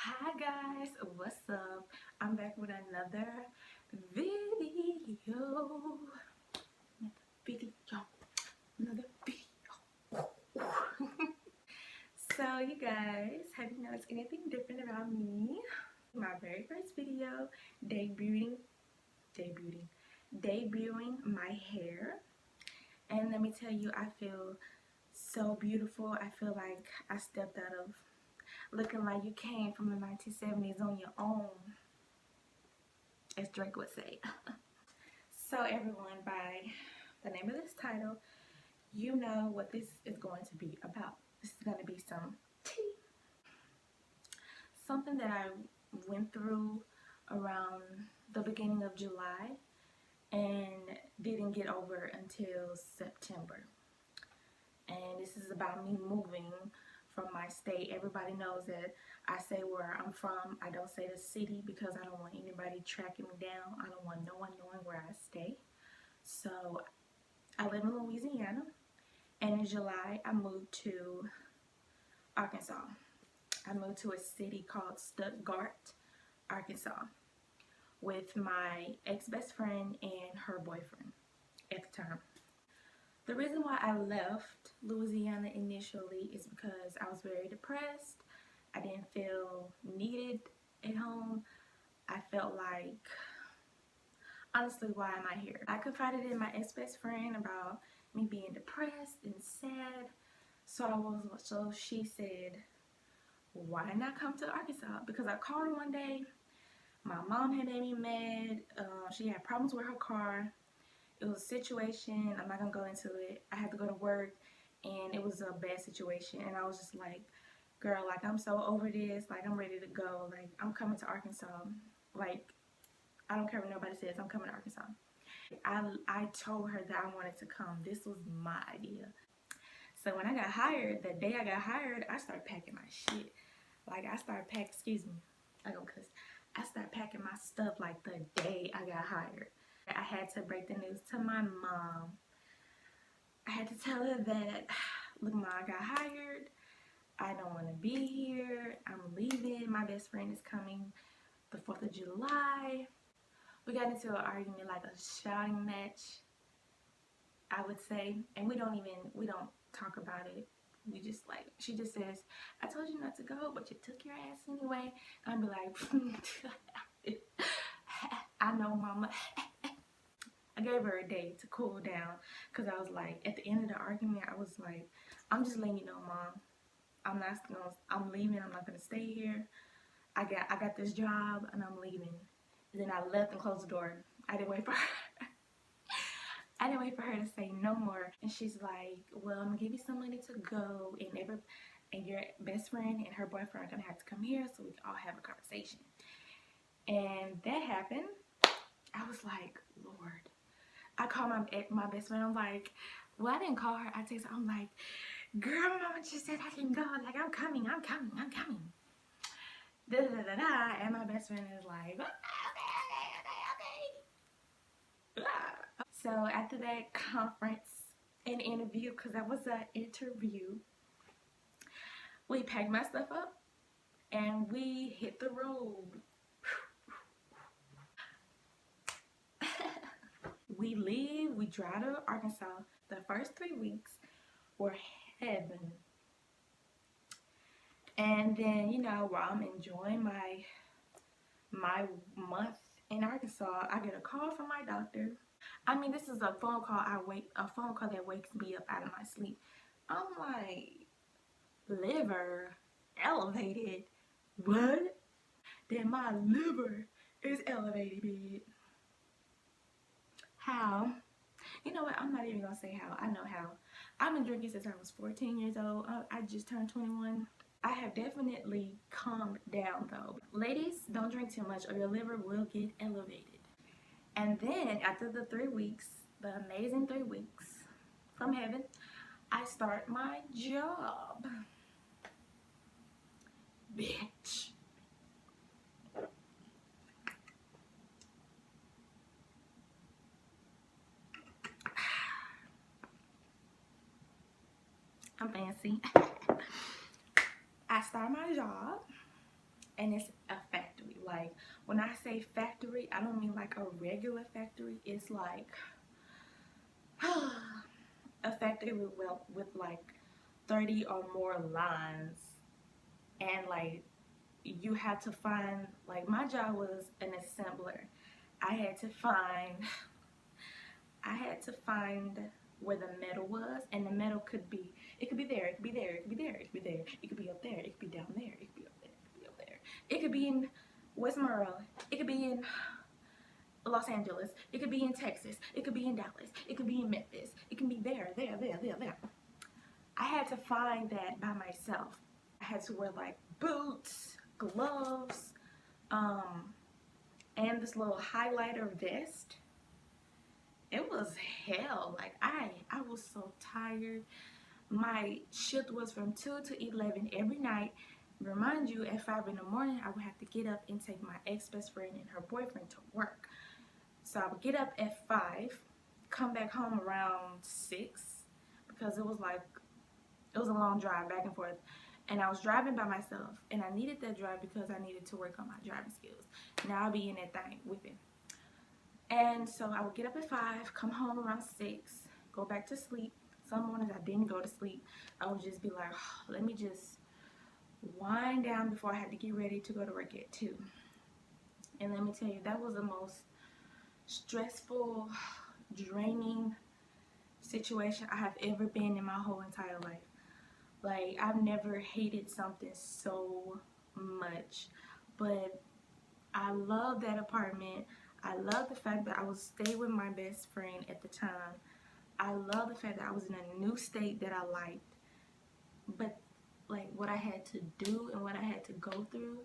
Hi guys, what's up? I'm back with another video. Another video. So you guys, have you noticed anything different about me? My very first video, debuting, debuting my hair. And let me tell you, I feel so beautiful. I feel like I stepped out of looking like you came from the 1970s on your own, as Drake would say. So everyone, by the name of this title, you know what this is going to be about. This is going to be some tea. Something that I went through around the beginning of July and didn't get over until September. And this is about me moving from my state. Everybody knows that I say where I'm from. I don't say the city because I don't want anybody tracking me down. I don't want no one knowing where I stay. So I live in Louisiana, and in July I moved to Arkansas. I moved to a city called Stuttgart, Arkansas, with my ex-best friend and her boyfriend at the time. The reason why I left Louisiana initially is because I was very depressed. I didn't feel needed at home. I felt like, honestly, why am I here? I confided in my ex-best friend about me being depressed and sad. So she said, why not come to Arkansas? Because I called her one day. My mom had made me mad. She had problems with her car. It was a situation. I'm not gonna go into it. I had to go to work, and it was a bad situation. And I was just like, girl, like, I'm so over this. Like, I'm ready to go. Like, I'm coming to Arkansas. Like, I don't care what nobody says. I'm coming to Arkansas. I told her that I wanted to come. This was my idea. So when I got hired, the day I got hired, I started packing my shit. Like, I started packing, excuse me, I don't cuss. I started packing my stuff like the day I got hired. I had to break the news to my mom. I had to tell her that, look, Mom, I got hired. I don't want to be here. I'm leaving. My best friend is coming the 4th of July. We got into an argument, like a shouting match, I would say. And we don't talk about it. We just like, she just says, I told you not to go, but you took your ass anyway. And I'd be like, I know, Mama. I gave her a day to cool down because I was like, at the end of the argument, I was like, I'm just letting you know, Mom, I'm leaving. I'm not gonna stay here. I got this job and I'm leaving. And then I left and closed the door. I didn't wait for her. I didn't wait for her to say no more. And she's like, well, I'm gonna give you some money to go, and your best friend and her boyfriend are gonna have to come here so we can all have a conversation. And that happened. I was like, Lord. I called my best friend. I'm like, well, I didn't call her. I texted her. I'm like, girl, Mama just said I can go. Like, I'm coming. Da, da, da, da. And my best friend is like, okay. So after that conference and interview, because that was an interview, we packed my stuff up and we hit the road. We drive to Arkansas. The first 3 weeks were heaven. And then, while I'm enjoying my month in Arkansas, I get a call from my doctor. I mean, this is a phone call that wakes me up out of my sleep. I'm like, liver elevated. What? Then my liver is elevated, bitch. How? You know what? I'm not even gonna say how. I know how. I've been drinking since I was 14 years old. I just turned 21. I have definitely calmed down though. Ladies, don't drink too much or your liver will get elevated. And then after the 3 weeks, the amazing 3 weeks from heaven, I start my job. Bitch. I'm fancy. I start my job, and it's a factory. Like, when I say factory, I don't mean like a regular factory. It's like a factory with like 30 or more lines, and like you had to find, like, my job was an assembler. I had to find I had to find where the metal was, and the metal could be, it could be there, it could be there, it could be there, it could be there, it could be up there, it could be down there, it could be up there, it could be up there. It could be in Westboro, it could be in Los Angeles, it could be in Texas, it could be in Dallas, it could be in Memphis, it can be there, there, there, there, there. I had to find that by myself. I had to wear like boots, gloves, and this little highlighter vest. It was hell. Like, I was so tired. My shift was from 2 to 11 every night. Remind you, at 5 in the morning, I would have to get up and take my ex-best friend and her boyfriend to work. So I would get up at 5, come back home around 6, because it was a long drive back and forth. And I was driving by myself, and I needed that drive because I needed to work on my driving skills. Now I'll be in that thing whipping. And so I would get up at 5, come home around 6, go back to sleep. Some mornings I didn't go to sleep. I would just be like, oh, let me just wind down before I had to get ready to go to work at 2. And let me tell you, that was the most stressful, draining situation I have ever been in my whole entire life. Like, I've never hated something so much. But I love that apartment. I love the fact that I was staying with my best friend at the time. I love the fact that I was in a new state that I liked. But like, what I had to do and what I had to go through,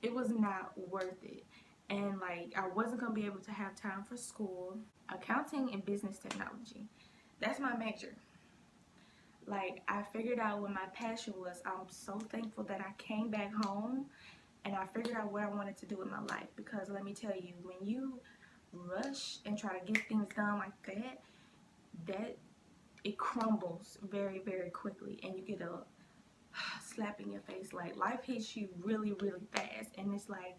it was not worth it. And like, I wasn't gonna be able to have time for school. Accounting and business technology, that's my major. Like, I figured out what my passion was. I'm so thankful that I came back home and I figured out what I wanted to do with my life. Because let me tell you, when you rush and try to get things done like that it crumbles very, very quickly, and you get a slap in your face. Like, life hits you really, really fast, and it's like,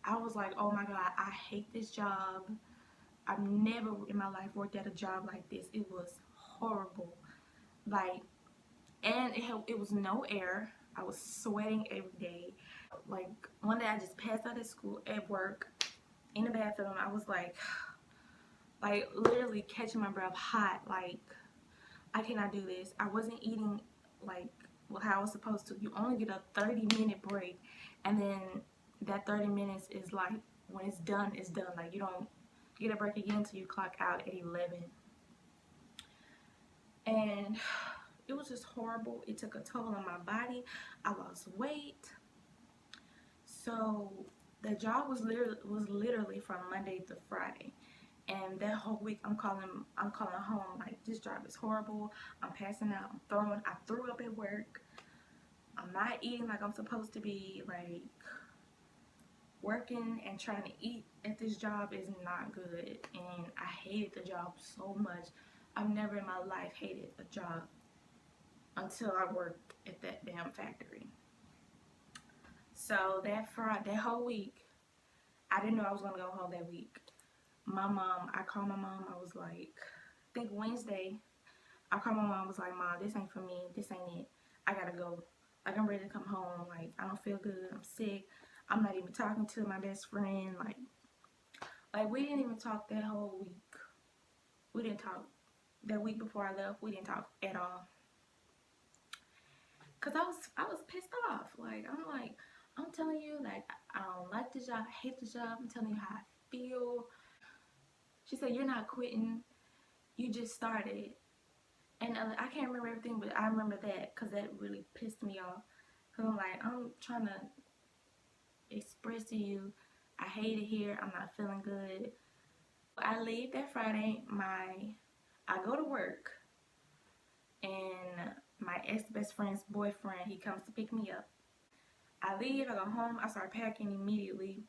I was like, oh my God, I hate this job. I've never in my life worked at a job like this. It was horrible. Like, and it was no air. I was sweating every day. Like, one day I just passed out of school at work in the bathroom. I was like literally catching my breath, hot. Like, I cannot do this. I wasn't eating like how I was supposed to. You only get a 30-minute break, and then that 30 minutes is like, when it's done, it's done. Like, you don't get a break again until you clock out at 11. And it was just horrible. It took a toll on my body. I lost weight. So the job was literally from Monday to Friday. And that whole week, I'm calling home like, this job is horrible. I'm passing out. I threw up at work. I'm not eating like I'm supposed to be. Like, working and trying to eat at this job is not good. And I hated the job so much. I've never in my life hated a job until I worked at that damn factory. So that whole week, I didn't know I was gonna go home that week. I called my mom. I was like, I think Wednesday, I called my mom. I was like, Mom, this ain't for me. This ain't it. I gotta go. Like, I'm ready to come home. Like, I don't feel good. I'm sick. I'm not even talking to my best friend. Like we didn't even talk that whole week. We didn't talk. That week before I left, we didn't talk at all. Cause I was pissed off. Like, I'm telling you, like, I don't like the job. I hate the job. I'm telling you how I feel. She said, you're not quitting. You just started. And I can't remember everything, but I remember that because that really pissed me off. Because I'm like, I'm trying to express to you, I hate it here. I'm not feeling good. I leave that Friday. I go to work, and my ex-best friend's boyfriend, he comes to pick me up. I leave, I go home, I start packing immediately,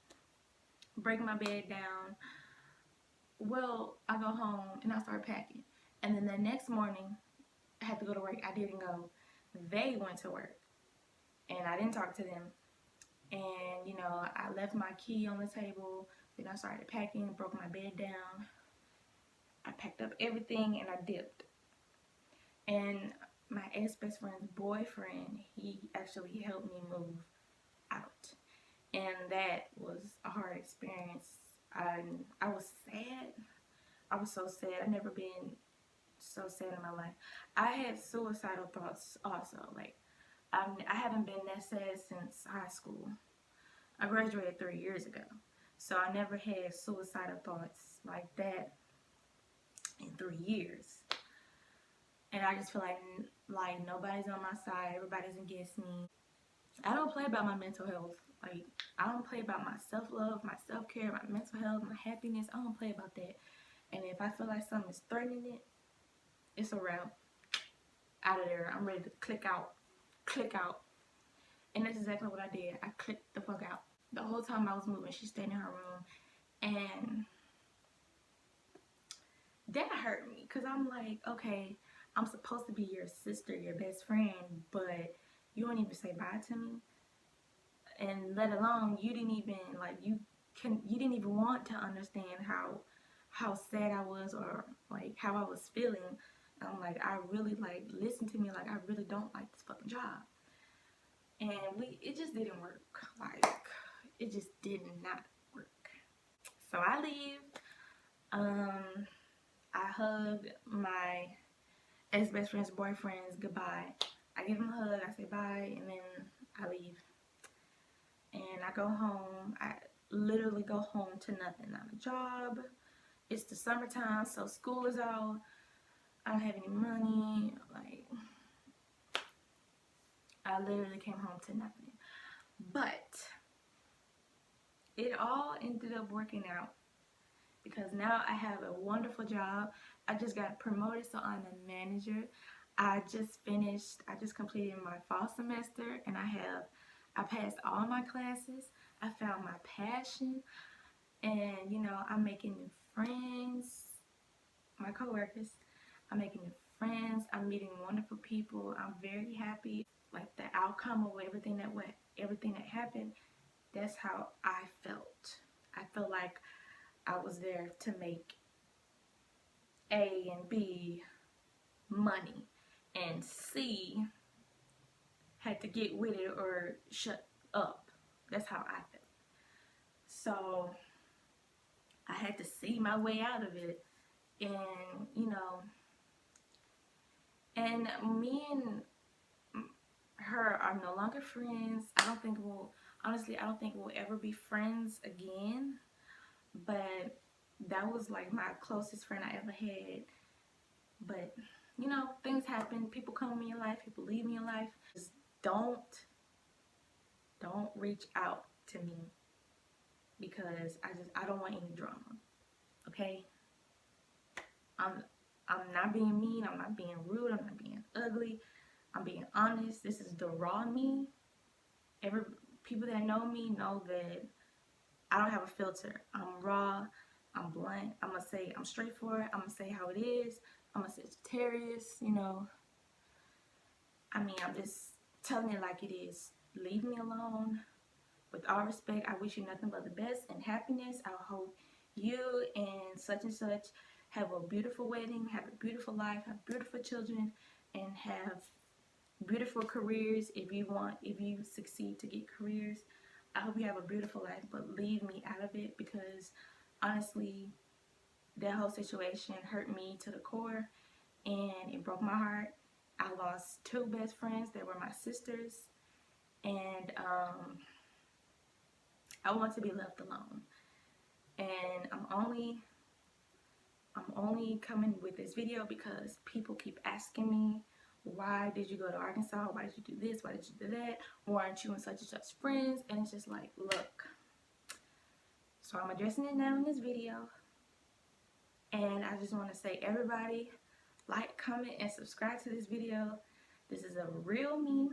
break my bed down. Well, I go home and I start packing. And then the next morning, I had to go to work. I didn't go. They went to work, and I didn't talk to them. And you know, I left my key on the table. Then I started packing, broke my bed down. I packed up everything and I dipped. And my ex best friend's boyfriend, he actually helped me move out. And that was a hard experience. I was sad. I was so sad. I've never been so sad in my life. I had suicidal thoughts also. Like, I haven't been that sad since high school. I graduated 3 years ago. So I never had suicidal thoughts like that in 3 years. And I just feel like nobody's on my side. Everybody's against me. I don't play about my mental health. Like, I don't play about my self-love, my self-care, my mental health, my happiness. I don't play about that. And if I feel like something is threatening it, it's a wrap. Out of there. I'm ready to click out. Click out. And that's exactly what I did. I clicked the fuck out. The whole time I was moving, she stayed in her room. And that hurt me. Because I'm like, okay, I'm supposed to be your sister, your best friend. But you don't even say bye to me. And let alone, you didn't even, like, you didn't even want to understand how sad I was, or like how I was feeling. I'm like, I really, like, listen to me, like, I really don't like this fucking job. And it just didn't work. Like, it just did not work. So I leave. I hugged my ex-best friend's boyfriend's goodbye. I give him a hug, I say bye, and then I leave. And I go home. I literally go home to nothing. Not a job. It's the summertime, so school is out. I don't have any money. Like, I literally came home to nothing. But it all ended up working out because now I have a wonderful job. I just got promoted, so I'm a manager. I just completed my fall semester, and I passed all my classes. I found my passion, and you know, I'm making new friends, my coworkers. I'm making new friends. I'm meeting wonderful people. I'm very happy. Like, the outcome of everything that happened, that's how I felt. I felt like I was there to make A and B money, and C had to get with it or shut up. That's how I felt. So I had to see my way out of it. And, you know, and me and her are no longer friends. Honestly, I don't think we'll ever be friends again. But that was like my closest friend I ever had. But, you know, things happen. People come in your life. People leave in your life. Just don't reach out to me, because I don't want any drama. Okay? I'm not being mean. I'm not being rude. I'm not being ugly. I'm being honest. This is the raw me. People that know me know that I don't have a filter. I'm raw. I'm blunt. I'm gonna say I'm straightforward. I'm gonna say how it is. I'm a Sagittarius. You know. I mean, I'm just telling it like it is. Leave me alone. With all respect, I wish you nothing but the best and happiness. I hope you and such have a beautiful wedding, have a beautiful life, have beautiful children, and have beautiful careers. If you succeed to get careers, I hope you have a beautiful life, but leave me out of it, because honestly, that whole situation hurt me to the core, and it broke my heart. I lost two best friends that were my sisters, and I want to be left alone. And I'm only coming with this video because people keep asking me, why did you go to Arkansas? Why did you do this? Why did you do that? Why aren't you and such friends? And it's just like, look. So I'm addressing it now in this video. And I just want to say, everybody, like, comment, and subscribe to this video. This is a real me.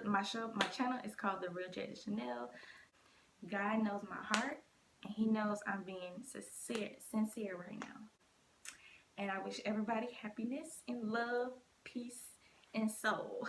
My channel is called The Real Jada Chanel. God knows my heart, and He knows I'm being sincere right now. And I wish everybody happiness and love, peace, and soul.